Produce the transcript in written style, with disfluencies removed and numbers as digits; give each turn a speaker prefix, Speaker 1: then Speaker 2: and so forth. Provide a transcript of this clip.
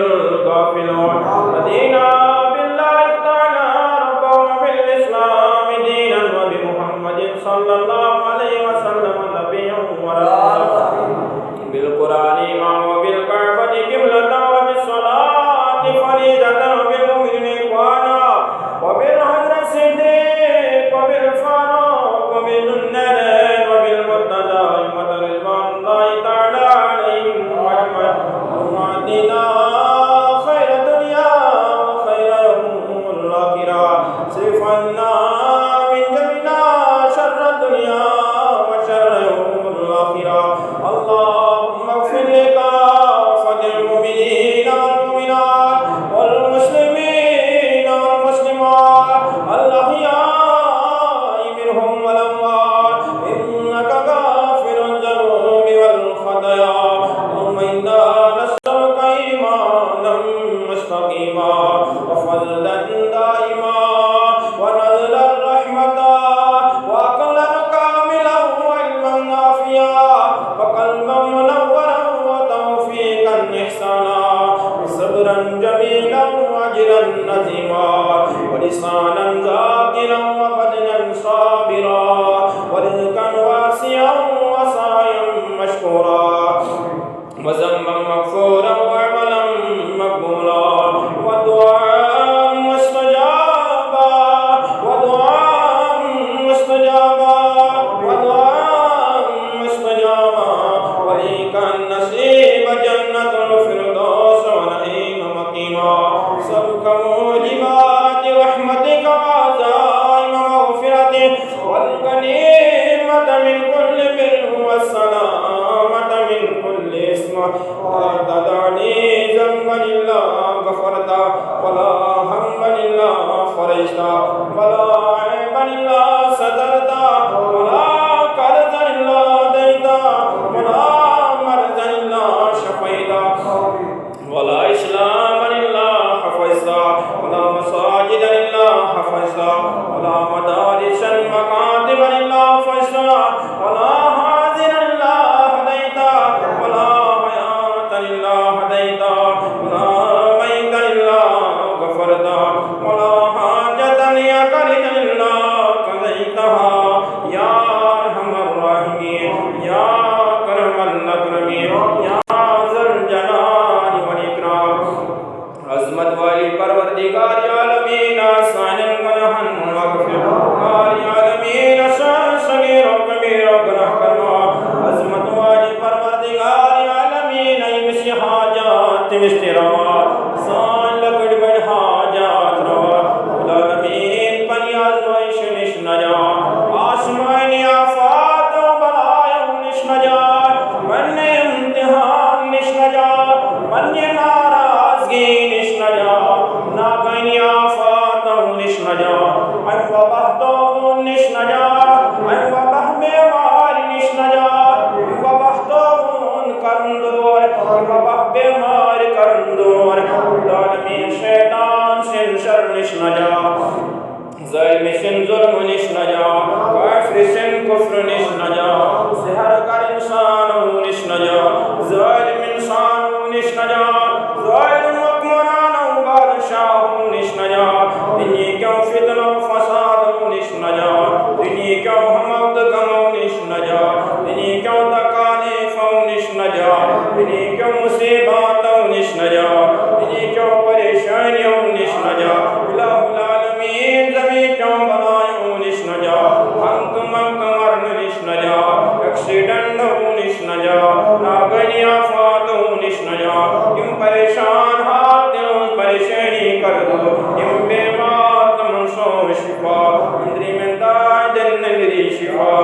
Speaker 1: الغافلون رضينا بالله تعالى ربا وبالإسلام دينا وبمحمد صلى الله عليه وسلم نبيا ورسولا بالقرآن إماما وبالكعبة قبلة وبالصلاة فريضة وبالمؤمنين إخوانا وبالحضر الصديق وبالفاروق وبالنورين وبالمرتضى أئمة رضوان الله تعالى عليهم أجمعين خير الدنيا وخير يوم الآخرة صرف عنا من جميع شر الدنيا وشر يوم الآخرة اللهم اغفر لكافة المؤمنين والمؤمنات والمسلمين والمسلمات الأحياء منهم والأموات إنك غافر الذنوب والخطايا اللهم إنا نسألك إيمانا مستقيما وفضلا دائما ونزلا رحمة وعقلا كاملا وعلما نافعا وقلبا منورا وتوفيقا إحسانا وصبرا جميلا وأجرا عظيما ولسانا ذاكرا وبدنا صابرا ورزقا واسعا وسعيا مشكورا وذنبا مغفورا وعملا مقبولا ودعاء مستجابا ودعاء مستجابا ودعاء مستجابا وليك النصيب جنة الفردوس ونعيم مقيما سبك موجبات رحمتك وعزائم مغفرتك والغنيمة من كل بر والسلامة من كل اسم لا تدعني ذنبا إلا غفرته ولا هما إلا فرجته ولا عيبا إلا سترته ولا كرزا إلا هديته ولا مرضا إلا شفيته ولا إسلاما إلا حفظته ولا مساجدا إلا حفظته ولا مدارسا مكاتبا إلا حفظته ولا حاضرا إلا هديته ولا حياة إلا هديته ولا ميتا إلا غفرته ولا حاجة هي كريمة إلا قضيتها يا أرحم الراحمين يا أكرم الأكرمين يا ذا الجلال والإكرام عظمت والی پروردگار عالمین آسان گناہن مغفر عالمین آسان صغیر و کبیر و گناہ کرنا عظمت والی پروردگار عالمین ایمسی حاجات مشتی روا سان لکڑ بڑ حاجات روا العالمین پنیاز ویش نش نجا آسمانی آفات و بلائے نش نجا من امتحان نش نجا من ناراضگی نش نجا ناکانی آفات نش نجا ان وبہتو نش نجا ان وبہ بیمار نش نجا وبہتو کرندور وبہ بیمار کرندور العالمین شیطان سن شر نش نجا ظلم سن ظلم نش نجا کافر سن کفر نش نجا سحر کر انسان نش نجا ظالم انسان نش نجا ظالم حکمران و بادشاہ نش نجا دنیا کیوں فتنہ و فساد نش نجا دنیا کیوں حمد غم نش نجا دنیا کیوں تکالیف نش نجا دنیا کیوں مصیبات نش نجا دنیا کیوں پریشانیوں نش نجا الہ العالمین زمین کیوں بلائیوں نش نجا ہم تم کمرن نش نجا ایکسیڈنٹ نش نجا ناگنی آفات نش نجا کیوں پریشان حال دلوں پریشانی کر دو کیوں بیمار تم سو شفا اندری من دائی دن نگری شفا